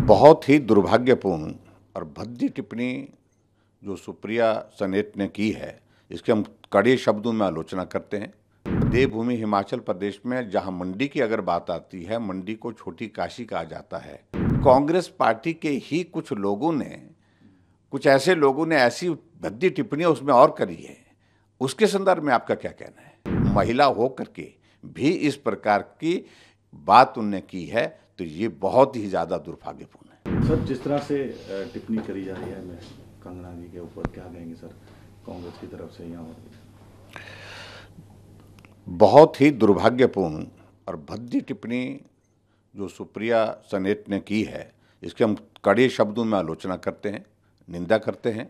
बहुत ही दुर्भाग्यपूर्ण और भद्दी टिप्पणी जो सुप्रिया सनेत ने की है, इसके हम कड़े शब्दों में आलोचना करते हैं। देवभूमि हिमाचल प्रदेश में जहां मंडी की अगर बात आती है, मंडी को छोटी काशी कहा जाता है। कांग्रेस पार्टी के ही कुछ ऐसे लोगों ने ऐसी भद्दी टिप्पणियां उसमें और करी है। उसके संदर्भ में आपका क्या कहना है? महिला होकर के भी इस प्रकार की बात उनने की है, तो ये बहुत ही ज़्यादा दुर्भाग्यपूर्ण है। सर, जिस तरह से टिप्पणी करी जा रही है मैं कंगना जी के ऊपर, क्या कहेंगे सर कांग्रेस की तरफ से यहाँ? बहुत ही दुर्भाग्यपूर्ण और भद्दी टिप्पणी जो सुप्रिया सनेत ने की है, इसके हम कड़े शब्दों में आलोचना करते हैं, निंदा करते हैं।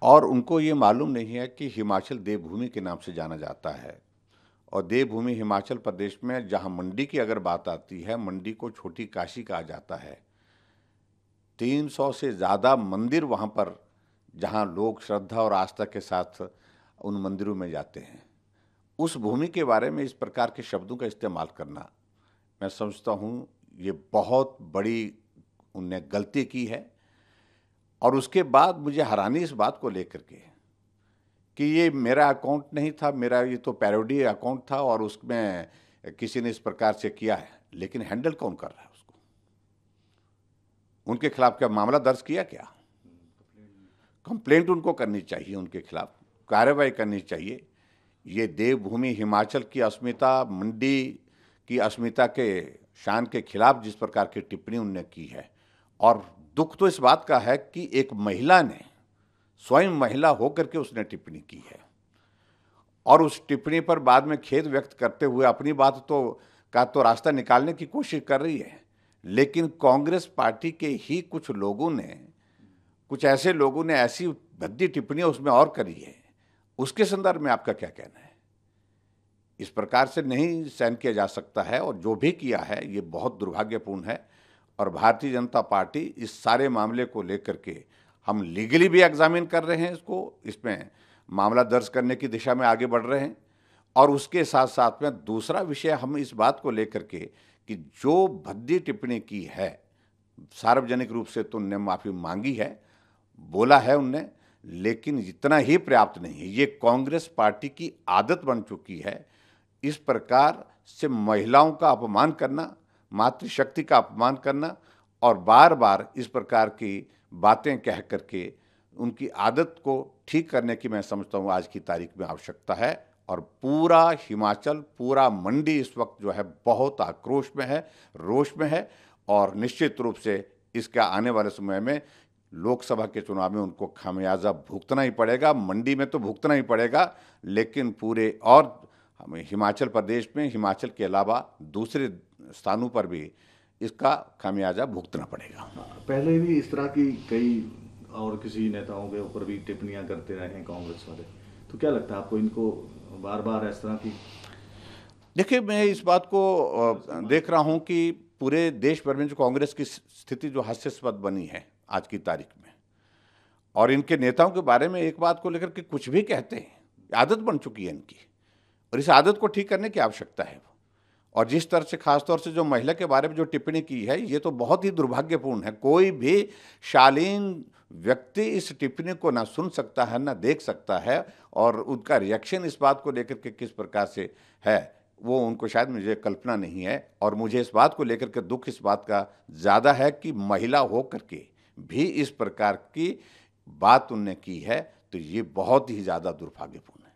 और उनको ये मालूम नहीं है कि हिमाचल देवभूमि के नाम से जाना जाता है, और देवभूमि हिमाचल प्रदेश में जहां मंडी की अगर बात आती है, मंडी को छोटी काशी कहा जाता है। 300 से ज़्यादा मंदिर वहां पर, जहां लोग श्रद्धा और आस्था के साथ उन मंदिरों में जाते हैं, उस भूमि के बारे में इस प्रकार के शब्दों का इस्तेमाल करना, मैं समझता हूं ये बहुत बड़ी उनने गलती की है। और उसके बाद मुझे हैरानी इस बात को लेकर के कि ये मेरा अकाउंट नहीं था, मेरा ये तो पैरोडी अकाउंट था और उसमें किसी ने इस प्रकार से किया है, लेकिन हैंडल कौन कर रहा है उसको? उनके खिलाफ क्या मामला दर्ज किया? क्या कंप्लेंट उनको करनी चाहिए, उनके खिलाफ कार्रवाई करनी चाहिए। ये देवभूमि हिमाचल की अस्मिता, मंडी की अस्मिता के शान के खिलाफ जिस प्रकार की टिप्पणी उनने की है, और दुख तो इस बात का है कि एक महिला ने, स्वयं महिला होकर के उसने टिप्पणी की है, और उस टिप्पणी पर बाद में खेद व्यक्त करते हुए अपनी बात का रास्ता निकालने की कोशिश कर रही है। लेकिन कांग्रेस पार्टी के ही कुछ ऐसे लोगों ने ऐसी भद्दी टिप्पणियां उसमें और करी है। उसके संदर्भ में आपका क्या कहना है? इस प्रकार से नहीं सहन किया जा सकता है, और जो भी किया है ये बहुत दुर्भाग्यपूर्ण है। और भारतीय जनता पार्टी इस सारे मामले को लेकर के, हम लीगली भी एग्जामिन कर रहे हैं इसको, इसमें मामला दर्ज करने की दिशा में आगे बढ़ रहे हैं। और उसके साथ साथ में दूसरा विषय, हम इस बात को लेकर के कि जो भद्दी टिप्पणी की है, सार्वजनिक रूप से तो उनने माफ़ी मांगी है, बोला है उनने, लेकिन इतना ही पर्याप्त नहीं है। ये कांग्रेस पार्टी की आदत बन चुकी है इस प्रकार से महिलाओं का अपमान करना, मातृशक्ति का अपमान करना, और बार बार इस प्रकार की बातें कह करके उनकी आदत को ठीक करने की मैं समझता हूँ आज की तारीख में आवश्यकता है। और पूरा हिमाचल, पूरा मंडी इस वक्त जो है बहुत आक्रोश में है, रोष में है, और निश्चित रूप से इसका आने वाले समय में लोकसभा के चुनाव में उनको खामियाजा भुगतना ही पड़ेगा। मंडी में तो भुगतना ही पड़ेगा, लेकिन पूरे और हमें हिमाचल प्रदेश में, हिमाचल के अलावा दूसरे स्थानों पर भी इसका खामियाजा भुगतना पड़ेगा। पहले भी इस तरह की कई और किसी नेताओं के ऊपर भी टिप्पणियां करते रहे हैं कांग्रेस वाले, तो क्या लगता है आपको इनको बार बार इस तरह की? देखिए, मैं इस बात को देख रहा हूं कि पूरे देश भर में जो कांग्रेस की स्थिति जो हास्यास्पद बनी है आज की तारीख में, और इनके नेताओं के बारे में एक बात को लेकर के कुछ भी कहते हैं, आदत बन चुकी है इनकी, और इस आदत को ठीक करने की आवश्यकता है। और जिस तरह से, खासतौर से जो महिला के बारे में जो टिप्पणी की है, ये तो बहुत ही दुर्भाग्यपूर्ण है। कोई भी शालीन व्यक्ति इस टिप्पणी को ना सुन सकता है, ना देख सकता है, और उनका रिएक्शन इस बात को लेकर के किस प्रकार से है, वो उनको शायद मुझे कल्पना नहीं है। और मुझे इस बात को लेकर के दुख इस बात का ज़्यादा है कि महिला होकर के भी इस प्रकार की बात उनने की है, तो ये बहुत ही ज़्यादा दुर्भाग्यपूर्ण है।